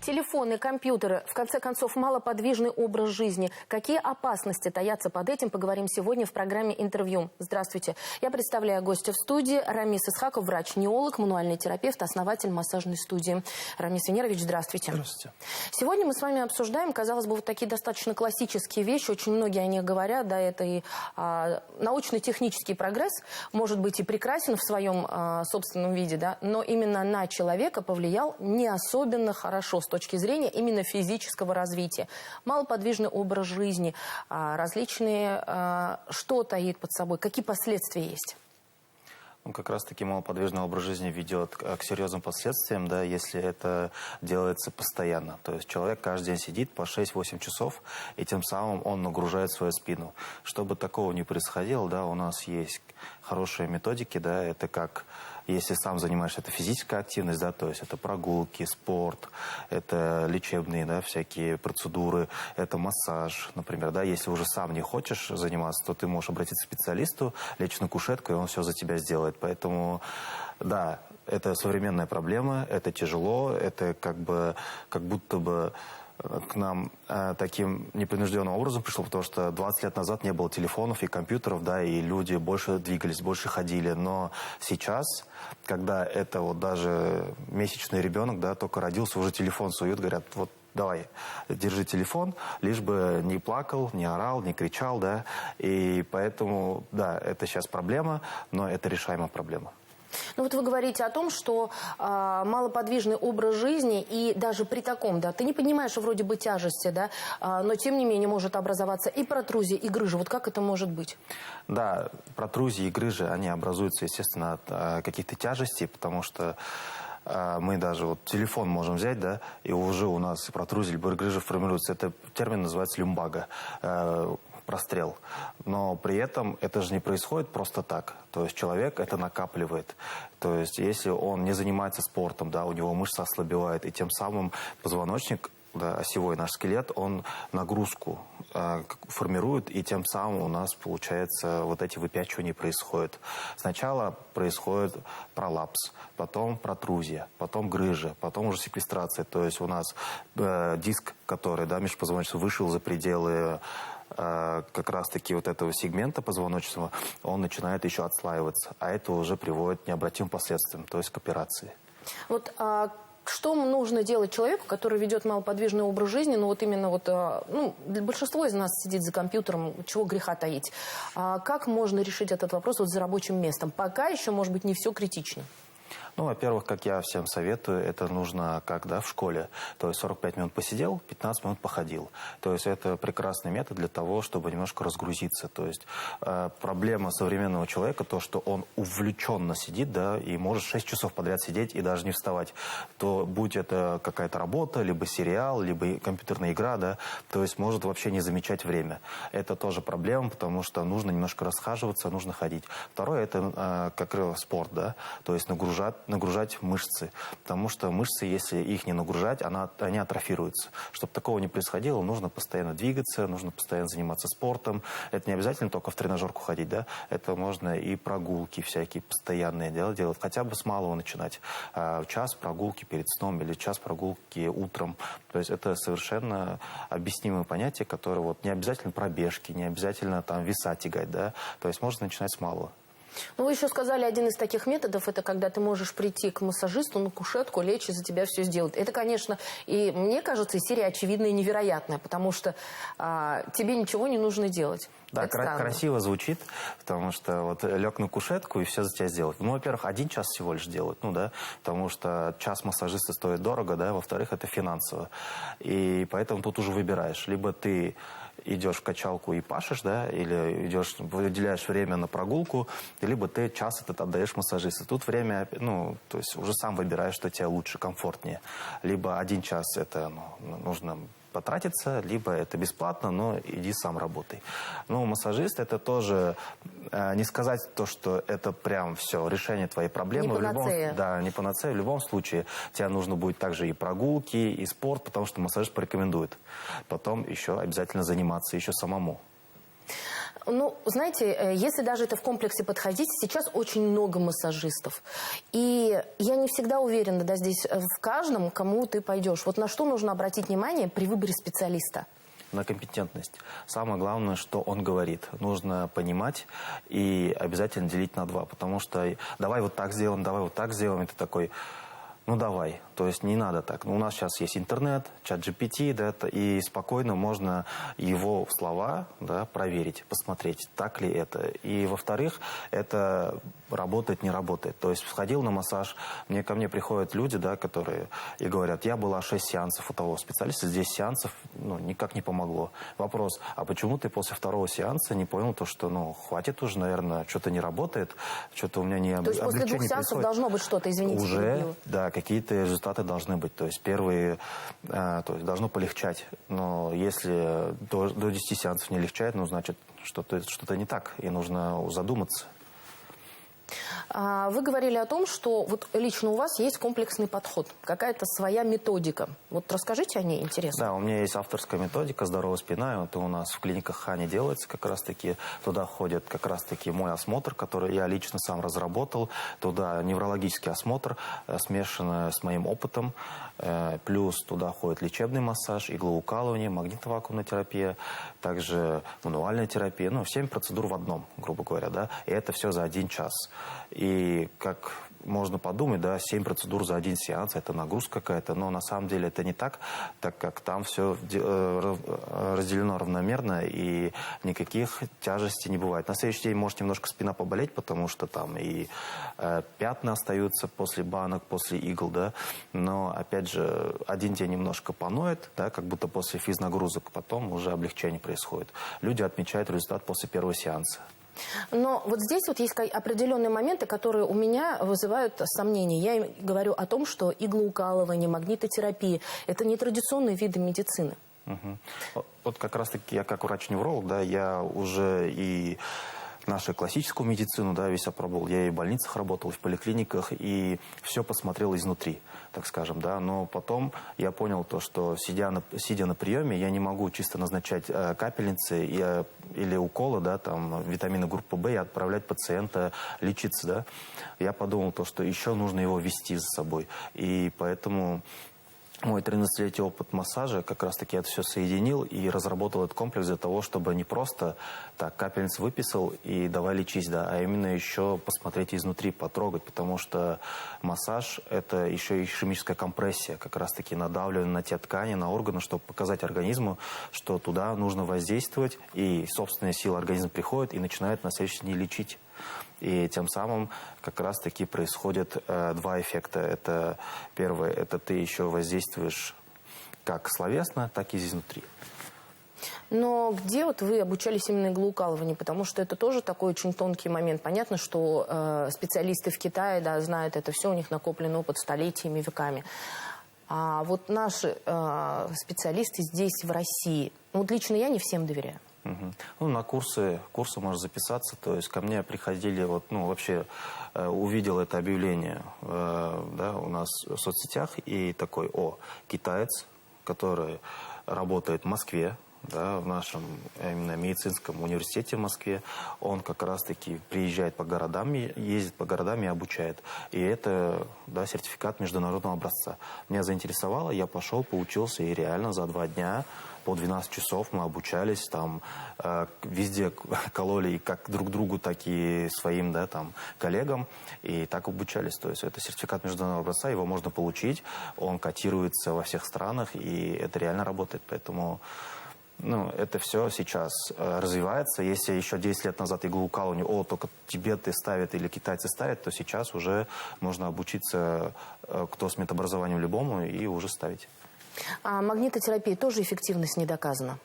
Телефоны, компьютеры, в конце концов, малоподвижный образ жизни. Какие опасности таятся под этим, поговорим сегодня в программе «Интервью». Здравствуйте. Я представляю гостя в студии. Рамис Исхаков, врач-неолог, мануальный терапевт, основатель массажной студии. Рамис Венерович, здравствуйте. Здравствуйте. Сегодня мы с вами обсуждаем, казалось бы, вот такие достаточно классические вещи. Очень многие о них говорят. Да, это и научно-технический прогресс, может быть, и прекрасен в своем собственном виде, да, но именно на человека повлиял не особенно хорошо с точки зрения именно физического развития. Малоподвижный образ жизни, различные, что таит под собой, какие последствия есть? Ну, как раз-таки малоподвижный образ жизни ведет к серьезным последствиям, да, если это делается постоянно. То есть человек каждый день сидит по 6-8 часов, и тем самым он нагружает свою спину. Чтобы такого не происходило, да, у нас есть хорошие методики, да, это как, если сам занимаешься, это физическая активность, да, то есть это прогулки, спорт, это лечебные, да, всякие процедуры, это массаж, например, да, если уже сам не хочешь заниматься, то ты можешь обратиться к специалисту, лечь на кушетку, и он все за тебя сделает. Поэтому, да, это современная проблема, это тяжело, это как будто бы к нам таким непринужденным образом пришло, потому что 20 лет назад не было телефонов и компьютеров, да, и люди больше двигались, больше ходили. Но сейчас, когда это вот даже месячный ребенок, да, только родился, уже телефон суют, говорят, вот давай, держи телефон, лишь бы не плакал, не орал, не кричал, да. И поэтому, да, это сейчас проблема, но это решаемая проблема. Ну вот вы говорите о том, что малоподвижный образ жизни, и даже при таком, да, ты не понимаешь вроде бы тяжести, да, но тем не менее может образоваться и протрузия, и грыжа. Вот как это может быть? Да, протрузии и грыжи, они образуются, естественно, от каких-то тяжестей, потому что мы даже вот телефон можем взять, да, и уже у нас протрузия либо грыжа формируется. Это термин называется люмбага, прострел. Но при этом это же не происходит просто так. То есть человек это накапливает. То есть если он не занимается спортом, да, у него мышца ослабевает, и тем самым позвоночник, да, осевой наш скелет, он нагрузку формирует, и тем самым у нас, получается, вот эти выпячивания происходят. Сначала происходит пролапс, потом протрузия, потом грыжа, потом уже секвестрация. То есть у нас диск, который, да, межпозвоночный, вышел за пределы как раз-таки вот этого сегмента позвоночного, он начинает еще отслаиваться, а это уже приводит к необратимым последствиям, то есть к операции. Вот что нужно делать человеку, который ведет малоподвижный образ жизни, ну вот именно вот, ну, большинство из нас сидит за компьютером, чего греха таить. Как можно решить этот вопрос вот за рабочим местом? Пока еще, может быть, не все критично. Ну, во-первых, как я всем советую, это нужно как, да, в школе. То есть 45 минут посидел, 15 минут походил. То есть это прекрасный метод для того, чтобы немножко разгрузиться. То есть проблема современного человека, то, что он увлеченно сидит, да, и может 6 часов подряд сидеть и даже не вставать. То будь это какая-то работа, либо сериал, либо компьютерная игра, да, то есть может вообще не замечать время. Это тоже проблема, потому что нужно немножко расхаживаться, нужно ходить. Второе, это как спорт, да, то есть нагружать мышцы. Потому что мышцы, если их не нагружать, они атрофируются. Чтобы такого не происходило, нужно постоянно двигаться, нужно постоянно заниматься спортом. Это не обязательно только в тренажерку ходить, да? Это можно и прогулки всякие постоянные делать. Хотя бы с малого начинать. Час прогулки перед сном или час прогулки утром. То есть это совершенно объяснимое понятие, которое вот не обязательно пробежки, не обязательно там веса тягать, да? То есть можно начинать с малого. Ну, вы еще сказали, один из таких методов, это когда ты можешь прийти к массажисту на кушетку, лечь и за тебя все сделать. Это, конечно, и мне кажется, из серии очевидное и невероятное, потому что тебе ничего не нужно делать. Да, красиво звучит, потому что вот лег на кушетку и все за тебя сделают. Ну, во-первых, 1 час всего лишь делают, ну да, потому что час массажиста стоит дорого, да, во-вторых, это финансово. И поэтому тут уже выбираешь, либо ты идешь в качалку и пашешь, да, или идешь, выделяешь время на прогулку, либо ты час этот отдаешь массажисту. Тут время, ну, то есть уже сам выбираешь, что тебе лучше, комфортнее. Либо 1 час это, ну, нужно потратиться, либо это бесплатно, но иди сам работай. Ну, массажист это тоже, не сказать то, что это прям все, решение твоей проблемы. Не панацея. Да, не панацея. В любом случае, тебе нужно будет также и прогулки, и спорт, потому что массажист порекомендует. Потом еще обязательно заниматься еще самому. Ну, знаете, если даже это в комплексе подходить, сейчас очень много массажистов. И я не всегда уверена, да, здесь в каждом, кому ты пойдешь. Вот на что нужно обратить внимание при выборе специалиста? На компетентность. Самое главное, что он говорит. Нужно понимать и обязательно делить на два. Потому что давай вот так сделаем, давай вот так сделаем. Это такой, ну давай. То есть не надо так. Ну, у нас сейчас есть интернет, чат GPT, да, и спокойно можно его слова, да, проверить, посмотреть, так ли это. И, во-вторых, это работает, не работает. То есть сходил на массаж, ко мне приходят люди, да, которые и говорят, я была 6 сеансов у того специалиста, здесь сеансов никак не помогло. Вопрос, а почему ты после второго сеанса не понял то, что хватит уже, наверное, что-то не работает, что-то у меня не То есть после 2 сеансов должно быть что-то, извините. Уже, да, какие-то результаты должны быть. То есть первые, то есть должно полегчать. Но если до 10 сеансов не легчает, значит, что-то не так, и нужно задуматься. Вы говорили о том, что вот лично у вас есть комплексный подход, какая-то своя методика. Вот расскажите о ней, интересно. Да, у меня есть авторская методика «Здоровая спина». Это у нас в клиниках Хани делается как раз-таки. Туда входит как раз-таки мой осмотр, который я лично сам разработал. Туда неврологический осмотр, смешанный с моим опытом. Плюс туда входит лечебный массаж, иглоукалывание, магнитно-вакуумная терапия, также мануальная терапия. 7 процедур в одном, грубо говоря, да. И это все за 1 час. И как можно подумать, да, 7 процедур за 1 сеанс, это нагрузка какая-то, но на самом деле это не так, так как там все разделено равномерно и никаких тяжестей не бывает. На следующий день может немножко спина поболеть, потому что там и пятна остаются после банок, после игл, да, но опять же 1 день немножко поноет, да, как будто после физнагрузок, потом уже облегчение происходит. Люди отмечают результат после первого сеанса. Но вот здесь вот есть определенные моменты, которые у меня вызывают сомнения. Я им говорю о том, что иглоукалывание, магнитотерапия – это не традиционные виды медицины. Угу. Вот как раз-таки я как врач-невролог, да, я уже и нашу классическую медицину, да, весь опробовал. Я и в больницах работал, и в поликлиниках, и все посмотрел изнутри, так скажем, да. Но потом я понял то, что сидя на приеме, я не могу чисто назначать капельницы или уколы, да, там, витамины группы В и отправлять пациента лечиться, да. Я подумал то, что еще нужно его вести за собой. И поэтому мой 13-летний опыт массажа как раз-таки это все соединил и разработал этот комплекс для того, чтобы не просто так капельницу выписал и давай лечись, да, а именно еще посмотреть изнутри, потрогать, потому что массаж – это еще и ишемическая компрессия, как раз-таки надавливание на те ткани, на органы, чтобы показать организму, что туда нужно воздействовать, и собственная сила организма приходит и начинает на следующий день лечить. И тем самым как раз-таки происходят 2 эффекта. Это первое, это ты еще воздействуешь как словесно, так и изнутри. Но где вот вы обучались именно иглоукалыванию? Потому что это тоже такой очень тонкий момент. Понятно, что специалисты в Китае, да, знают это все, у них накоплен опыт столетиями, веками. А вот наши специалисты здесь, в России, вот лично я не всем доверяю. Угу. На курсы можно записаться. То есть ко мне приходили, вообще увидел это объявление, да, у нас в соцсетях, и такой, китаец, который работает в Москве, да, в нашем именно медицинском университете в Москве, он как раз-таки приезжает по городам, ездит по городам и обучает. И это, да, сертификат международного образца. Меня заинтересовало, я пошел, поучился, и реально за 2 дня по 12 часов мы обучались, там везде кололи и как друг другу, так и своим, да, там, коллегам, и так обучались. То есть это сертификат международного образца, его можно получить, он котируется во всех странах, и это реально работает. Поэтому это все сейчас развивается. Если еще 10 лет назад иглоукалывание, только тибеты ставят или китайцы ставят, то сейчас уже можно обучиться, кто с медобразованием любому, и уже ставить. А магнитотерапия тоже эффективность не доказана?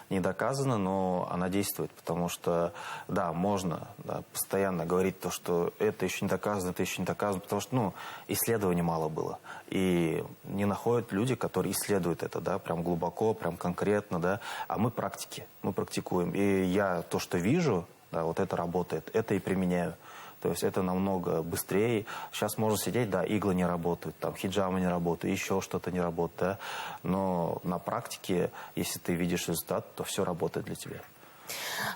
Не доказано, но она действует, потому что, да, можно, да, постоянно говорить то, что это еще не доказано, потому что, исследований мало было. И не находят люди, которые исследуют это, да, прям глубоко, прям конкретно, да, а мы практики, мы практикуем. И я то, что вижу, да, вот это работает, это и применяю. То есть это намного быстрее. Сейчас можно сидеть, да, иглы не работают, там, хиджамы не работают, еще что-то не работает, да. Но на практике, если ты видишь результат, то все работает для тебя.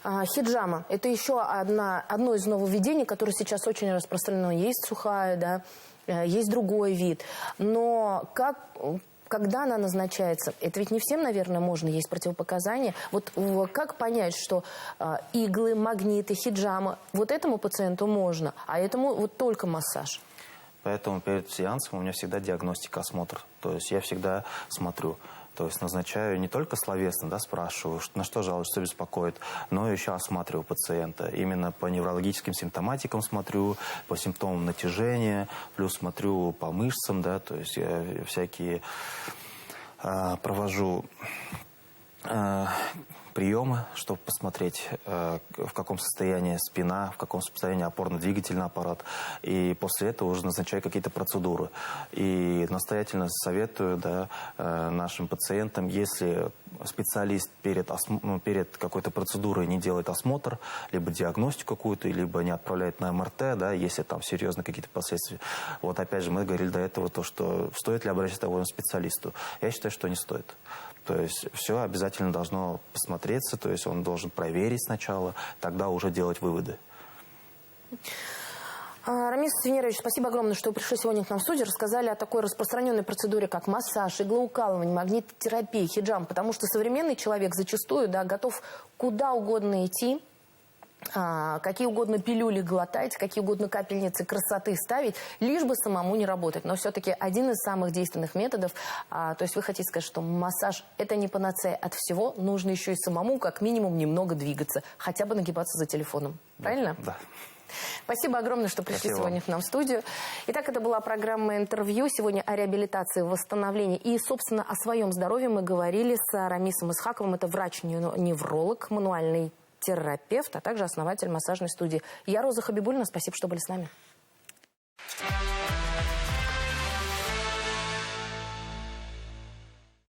Хиджама – это еще одно из нововведений, которое сейчас очень распространено. Есть сухая, да, есть другой вид. Но когда она назначается, это ведь не всем, наверное, можно, есть противопоказания. Вот как понять, что иглы, магниты, хиджама, вот этому пациенту можно, а этому вот только массаж? Поэтому перед сеансом у меня всегда диагностика, осмотр. То есть я всегда смотрю. То есть назначаю не только словесно, да, спрашиваю, на что жалуюсь, что беспокоит, но еще осматриваю пациента. Именно по неврологическим симптоматикам смотрю, по симптомам натяжения, плюс смотрю по мышцам, да, то есть я всякие провожу приемы, чтобы посмотреть, в каком состоянии спина, в каком состоянии опорно-двигательный аппарат. И после этого уже назначаю какие-то процедуры. И настоятельно советую, да, нашим пациентам, если специалист перед какой-то процедурой не делает осмотр, либо диагностику какую-то, либо не отправляет на МРТ, да, если там серьезно какие-то последствия. Вот опять же, мы говорили до этого, то, что стоит ли обращаться к такому специалисту. Я считаю, что не стоит. То есть все обязательно должно посмотреться, то есть он должен проверить сначала, тогда уже делать выводы. Рамис Венерович, спасибо огромное, что вы пришли сегодня к нам в студию, рассказали о такой распространенной процедуре, как массаж, иглоукалывание, магнитотерапия, хиджам, потому что современный человек зачастую, да, готов куда угодно идти, какие угодно пилюли глотать, какие угодно капельницы красоты ставить, лишь бы самому не работать. Но все-таки один из самых действенных методов, то есть вы хотите сказать, что массаж – это не панацея от всего, нужно еще и самому как минимум немного двигаться, хотя бы нагибаться за телефоном. Правильно? Да. Спасибо огромное, что пришли Спасибо. Сегодня к нам в студию. Итак, это была программа «Интервью». Сегодня о реабилитации, восстановлении и, собственно, о своем здоровье мы говорили с Рамисом Исхаковым. Это врач-невролог, мануальный терапевт, а также основатель массажной студии. Я Роза Хабибуллина. Спасибо, что были с нами.